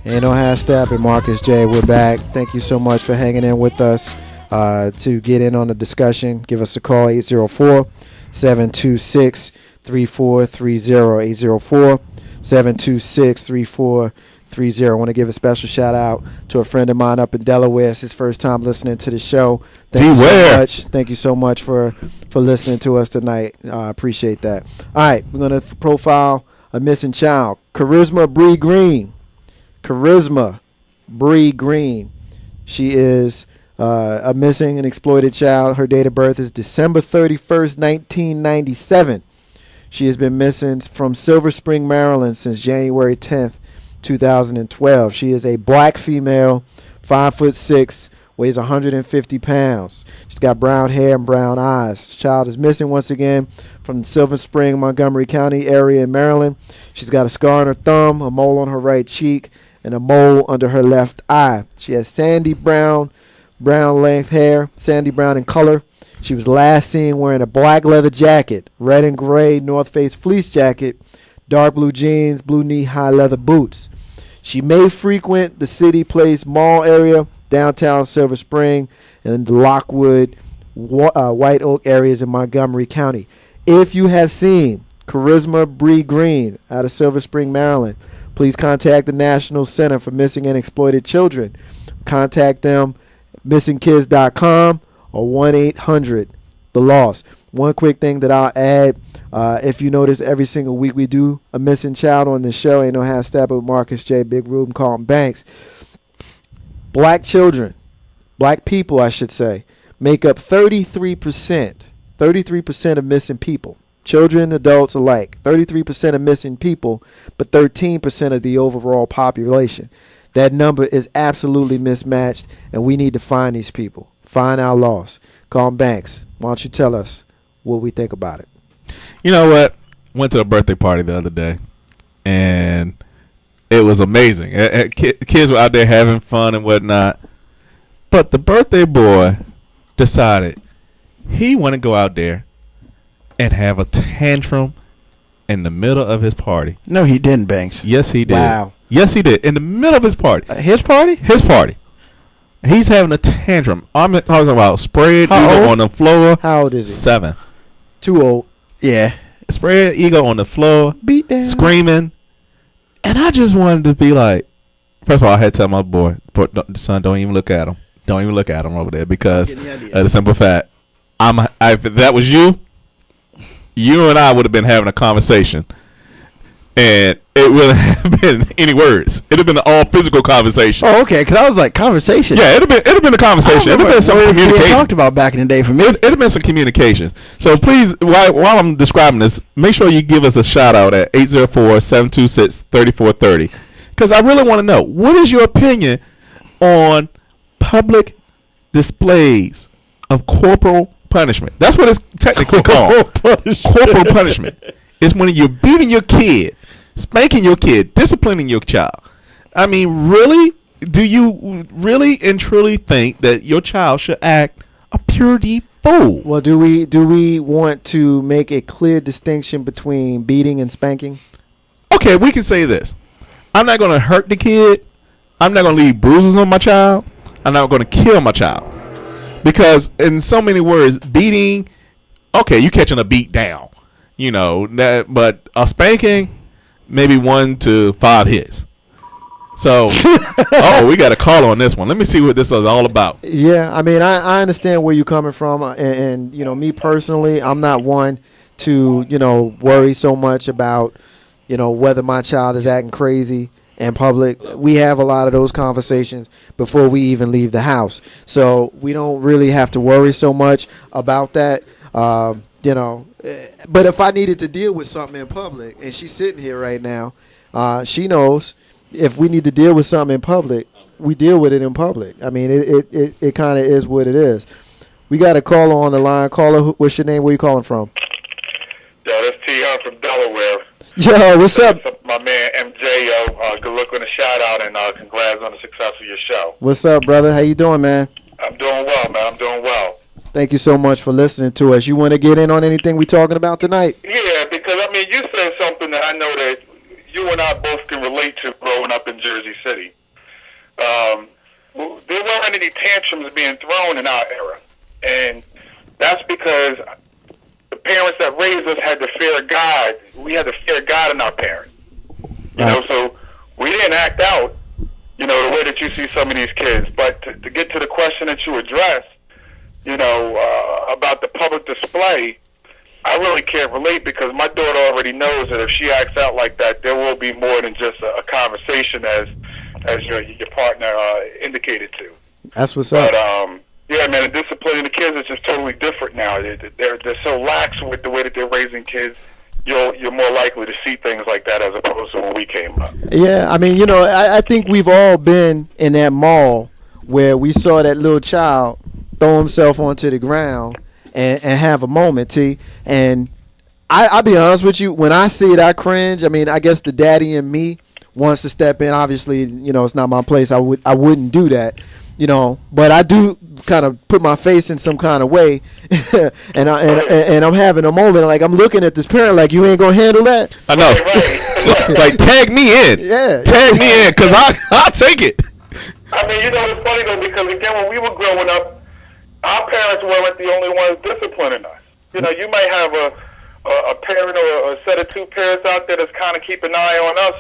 Ain't no half stepping, Marcus J. We're back. Thank you so much for hanging in with us. To get in on the discussion, give us a call, 804-726-3430, 804-726-3430. I want to give a special shout out to a friend of mine up in Delaware. It's his first time listening to the show. Thank you so much. Thank you so much for listening to us tonight. I appreciate that. All right, we're going to profile a missing child. Charisma Bree Green. She is a missing and exploited child. Her date of birth is December 31st, 1997. She has been missing from Silver Spring, Maryland since January 10th, 2012. She is a black female, 5'6", weighs 150 pounds. She's got brown hair and brown eyes. The child is missing once again from Silver Spring, Montgomery County area in Maryland. She's got a scar on her thumb, a mole on her right cheek, and a mole under her left eye. She has sandy brown length hair, sandy brown in color. She was last seen wearing a black leather jacket, red and gray North Face fleece jacket, dark blue jeans, blue knee-high leather boots. She may frequent the City Place Mall area, downtown Silver Spring, and the Lockwood, White Oak areas in Montgomery County. If you have seen Charisma Bree Green out of Silver Spring, Maryland, please contact the National Center for Missing and Exploited Children. Contact them missingkids.com or 1-800-THE-LOST. One quick thing that I'll add, if you notice every single week we do a missing child on this show, Ain't No Half Step with Marcus J, Big Ruben, Carlton Banks. Black children, black people I should say, make up 33% of missing people. Children, adults alike, 33% of missing people, but 13% of the overall population. That number is absolutely mismatched, and we need to find these people, find our lost. Carlton Banks, why don't you tell us what we think about it? You know what? Went to a birthday party the other day, and it was amazing. Kids were out there having fun and whatnot, but the birthday boy decided he wanted to go out there and have a tantrum in the middle of his party. No, he didn't, Banks. Yes, he did. Wow. Yes, he did. In the middle of his party. His party? His party. He's having a tantrum. I'm talking about spread eagle on the floor. How old is he? 7. Too old. Yeah. Spread eagle on the floor. Beat down. Screaming. And I just wanted to be like, first of all, I had to tell my boy, son, don't even look at him. Don't even look at him over there because of the simple fact, if that was you and I would have been having a conversation. And it wouldn't have been any words. It would have been an all physical conversation. Oh, okay. Because I was like, conversation. Yeah, it would have been a conversation. It would have been some communication. Talked about back in the day for me. It would have been some communications. So please, while I'm describing this, make sure you give us a shout out at 804-726-3430. Because I really want to know, what is your opinion on public displays of corporal punishment? That's what it's technically called. Corporal punishment. It's when you're beating your kid, spanking your kid, disciplining your child. I mean, really? Do you really and truly think that your child should act a purity fool? Well, do we want to make a clear distinction between beating and spanking? Okay, we can say this. I'm not going to hurt the kid. I'm not going to leave bruises on my child. I'm not going to kill my child. Because in so many words, beating, okay, you catching a beat down. You know, but a spanking, maybe 1 to 5 hits. So, we got a call on this one. Let me see what this is all about. Yeah, I mean, I understand where you're coming from. And, you know, me personally, I'm not one to, you know, worry so much about, you know, whether my child is acting crazy in public. We have a lot of those conversations before we even leave the house. So we don't really have to worry so much about that. You know, but if I needed to deal with something in public, and she's sitting here right now, she knows if we need to deal with something in public, we deal with it in public. I mean, it kind of is what it is. We got a caller on the line. Caller, what's your name? Where you calling from? Yo, that's T. Hunt from Delaware. Yo, what's up? My man MJ, good luck on the shout out and congrats on the success of your show. What's up, brother? How you doing, man? I'm doing well, man. I'm doing well. Thank you so much for listening to us. You want to get in on anything we're talking about tonight? Yeah, because, I mean, you said something that I know that you and I both can relate to growing up in Jersey City. There weren't any tantrums being thrown in our era, and that's because the parents that raised us had the fear of God. We had the fear of God in our parents. You know, so we didn't act out, you know, the way that you see some of these kids. But to get to the question that you addressed, you know, about the public display, I really can't relate because my daughter already knows that if she acts out like that, there will be more than just a conversation, as your partner indicated to. That's what's up. But yeah, man, the disciplining the kids is just totally different now. They're so lax with the way that they're raising kids. You're more likely to see things like that as opposed to when we came up. Yeah, I mean, you know, I think we've all been in that mall where we saw that little child throw himself onto the ground and have a moment, T. And I'll be honest with you, when I see it, I cringe. I mean, I guess the daddy in me wants to step in. Obviously, you know, it's not my place. I wouldn't do that, you know. But I do kind of put my face in some kind of way, and I'm having a moment. Like, I'm looking at this parent like, you ain't gonna handle that. I know. Right. Like, tag me in. Yeah. Tag me in, because I'll take it. I mean, you know, it's funny though, because again, when we were growing up, our parents weren't the only ones disciplining us. You know, you might have a parent or a set of two parents out there that's kind of keep an eye on us,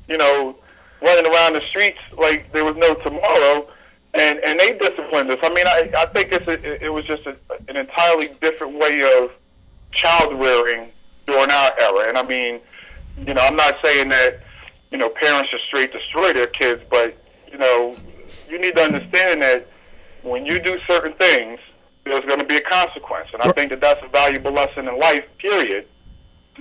you know, running around the streets like there was no tomorrow, and they disciplined us. I mean, I think it was just an entirely different way of child rearing during our era. And I mean, you know, I'm not saying that, you know, parents should straight destroy their kids, but, you know, you need to understand that when you do certain things, there's going to be a consequence. And I think that that's a valuable lesson in life, period,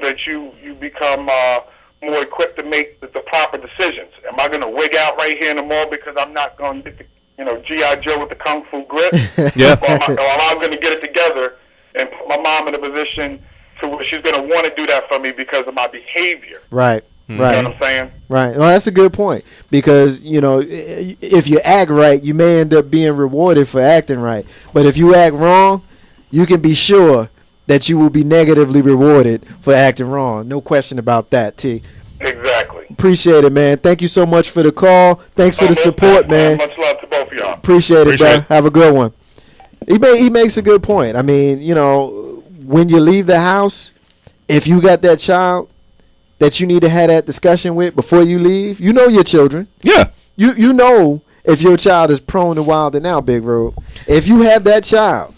that you become more equipped to make the proper decisions. Am I going to wig out right here in the mall because I'm not going to get the, you know, G.I. Joe with the Kung Fu grip? Yeah. Or am I going to get it together and put my mom in a position to where she's going to want to do that for me because of my behavior? Right. You Right. know what I'm saying? Right. Well, that's a good point, because, you know, if you act right, you may end up being rewarded for acting right. But if you act wrong, you can be sure that you will be negatively rewarded for acting wrong. No question about that, T. Exactly. Appreciate it, man. Thank you so much for the call. Thanks for the support, man. Much love to both of y'all. Appreciate it, bro. it. Have a good one. He makes a good point. I mean, you know, when you leave the house, if you got that child that you need to have that discussion with before you leave, you know your children. Yeah. You know if your child is prone to wilding out, Big Road. If you have that child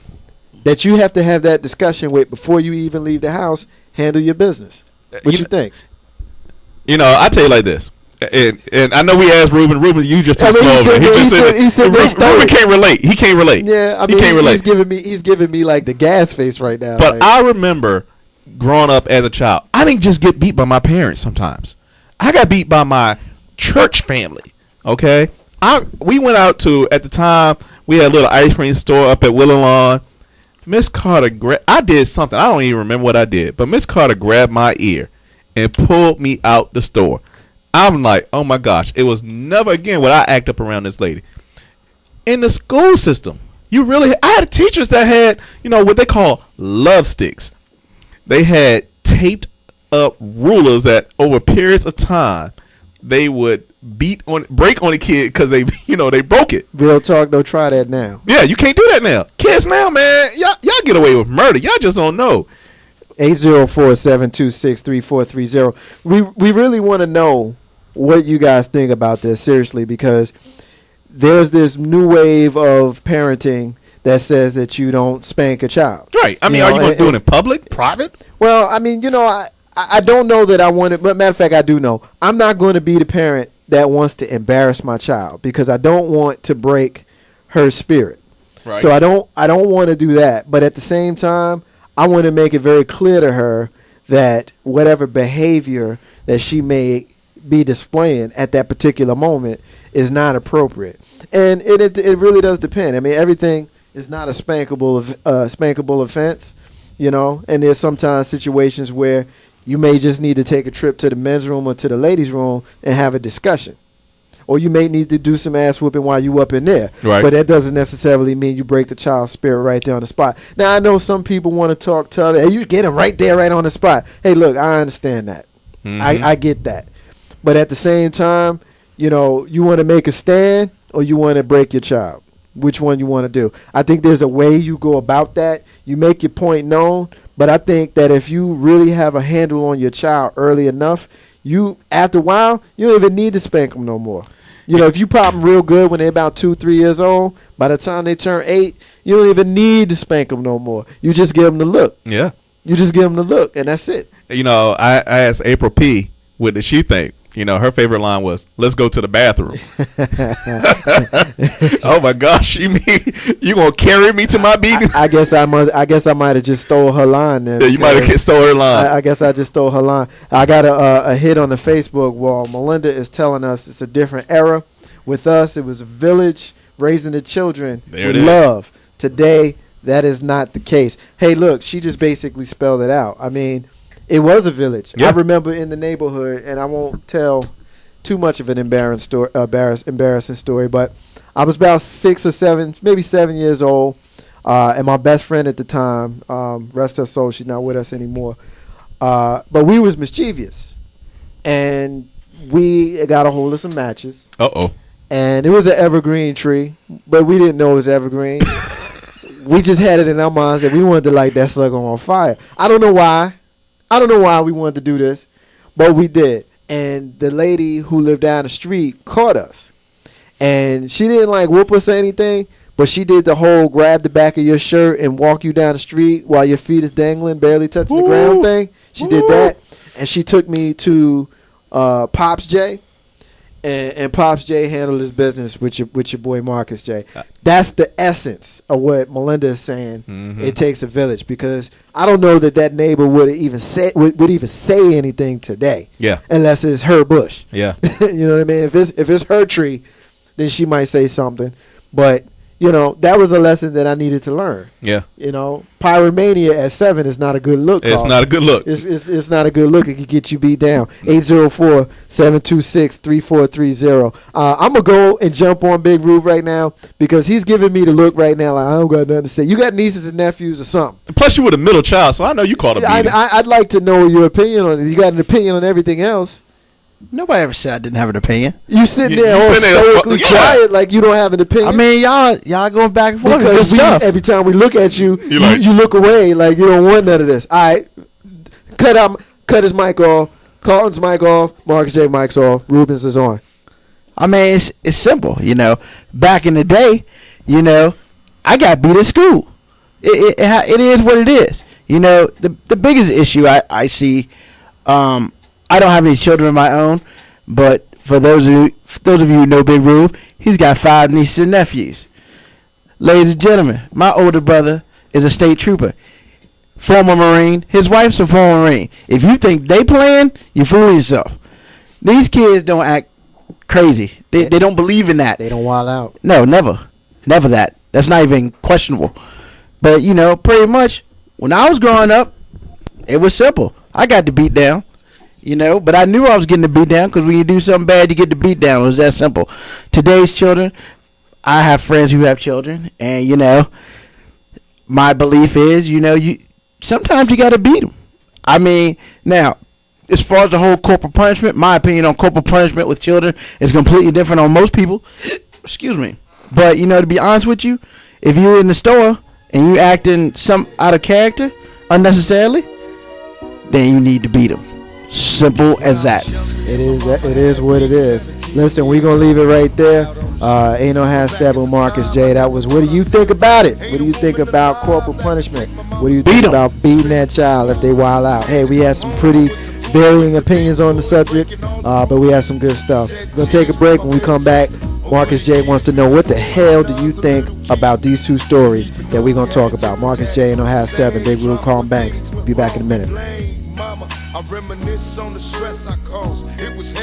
that you have to have that discussion with before you even leave the house, handle your business. What you think? You know, I tell you like this. And I know we asked Ruben. Ruben, you just too slow. He said Ruben can't relate. He can't relate. Yeah, I mean, he's giving me like the gas face right now. But like, I remember growing up as a child, I didn't just get beat by my parents sometimes. I got beat by my church family. Okay? We went out to, at the time, we had a little ice cream store up at Willow Lawn. Miss Carter, I did something. I don't even remember what I did. But Miss Carter grabbed my ear and pulled me out the store. I'm like, oh my gosh. It was never again would I act up around this lady. In the school system, I had teachers that had, you know, what they call love sticks. They had taped up rulers that over periods of time they would break on a kid because they broke it. real talk, though, try that now. Yeah, you can't do that now. Kids now, man, y'all get away with murder. Y'all just don't know. 804-726-3430. We really want to know what you guys think about this, seriously, because there's this new wave of parenting that says that you don't spank a child. Right. I mean, are you going to do it in public, private? Well, I mean, you know, I don't know that I want it, but matter of fact, I do know. I'm not going to be the parent that wants to embarrass my child because I don't want to break her spirit. Right. So I don't want to do that. But at the same time, I want to make it very clear to her that whatever behavior that she may be displaying at that particular moment is not appropriate. And it really does depend. I mean, everything is not a spankable offense, you know, and there's sometimes situations where you may just need to take a trip to the men's room or to the ladies' room and have a discussion. Or you may need to do some ass whooping while you up in there. Right. But that doesn't necessarily mean you break the child's spirit right there on the spot. Now, I know some people want to talk tough. Hey, you get them right there, right on the spot. Hey, look, I understand that. Mm-hmm. I get that. But at the same time, you want to make a stand or you want to break your child. Which one you want to do? I think there's a way you go about that. You make your point known, but I think that if you really have a handle on your child early enough, after a while, you don't even need to spank them no more. If you pop them real good when they're about 2-3 years old, by the time they turn 8, you don't even need to spank them no more. You just give them the look. Yeah. You just give them the look, and that's it. I asked April P. what did she think. Her favorite line was, "Let's go to the bathroom." Oh my gosh, you gonna carry me to my beating? I guess I might have just stole her line then. Yeah, you might have stole her line. I guess I just stole her line. I got a hit on the Facebook wall. Melinda is telling us it's a different era. With us, it was a village raising the children with love. Today, that is not the case. Hey, look, she just basically spelled it out. I mean, it was a village. Yeah. I remember in the neighborhood, and I won't tell too much of an embarrassing story, but I was about 6 or 7, maybe 7 years old, and my best friend at the time, rest her soul, she's not with us anymore, but we was mischievous, and we got a hold of some matches. Uh-oh. And it was an evergreen tree, but we didn't know it was evergreen. We just had it in our minds that we wanted to light that sucker on fire. I don't know why we wanted to do this, but we did. And the lady who lived down the street caught us. And she didn't whoop us or anything, but she did the whole grab the back of your shirt and walk you down the street while your feet is dangling, barely touching the ground thing. She did that. And she took me to Pops J. And Pops J handled his business with your boy Marcus J. That's the essence of what Melinda is saying. Mm-hmm. It takes a village, because I don't know that neighbor would even say anything today. Yeah. Unless it's her bush. Yeah. You know what I mean? If it's her tree, then she might say something. But that was a lesson that I needed to learn. Yeah. Pyromania at 7 is not a good look. It's not a good look. It's not a good look. It can get you beat down. 804-726-3430. I'm going to go and jump on Big Rube right now, because he's giving me the look right now like I don't got nothing to say. You got nieces and nephews or something. Plus, you were the middle child, so I know you called a beating. I'd like to know your opinion on it. You got an opinion on everything else. Nobody ever said I didn't have an opinion. You sitting there all stoically quiet like you don't have an opinion. I mean, y'all going back and forth. Because every time we look at you, you look away like you don't want none of this. All right, cut his mic off. Carlton's mic off. Marcus J. mic's off. Rubens is on. I mean, it's simple. Back in the day, I got beat at school. It is what it is. The biggest issue I see. I don't have any children of my own, but for those of you who know Big Rube, he's got 5 nieces and nephews. Ladies and gentlemen, my older brother is a state trooper, former Marine. His wife's a former Marine. If you think they playing, you fool yourself. These kids don't act crazy. They don't believe in that. They don't wild out. No, never that. That's not even questionable. But pretty much when I was growing up, it was simple. I got the beat down. But I knew I was getting the beat down, because when you do something bad, you get the beat down. It was that simple. Today's children, I have friends who have children, and, my belief is, sometimes you got to beat them. I mean, now, as far as the whole corporal punishment, my opinion on corporal punishment with children is completely different on most people. Excuse me. But, to be honest with you, if you're in the store and you acting out of character unnecessarily, then you need to beat them. Simple as that. It is what it is. Listen, we're going to leave it right there. Ain't no hashtag with Marcus J. That was, what do you think about it? What do you think about corporal punishment? What do you think about beating that child if they wild out? Hey, we had some pretty varying opinions on the subject, but we had some good stuff. We're going to take a break. When we come back, Marcus J wants to know, what the hell do you think about these two stories that we're going to talk about? Marcus J, ain't no hashtag, and Big Rube, Carlton Banks. Be back in a minute. I reminisce on the stress I caused. It was hell.